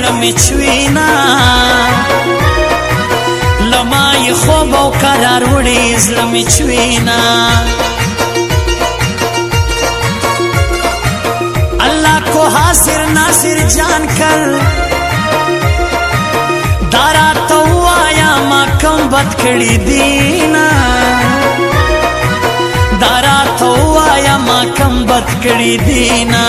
زړه مې چوينا لمای خوب او قرار وړي زړه مې چوينا الله کو حاضر ناصر جان کر دارا تو آیا ما کم بد کړي دینا دارا تو آیا ما کم بد کړي دینا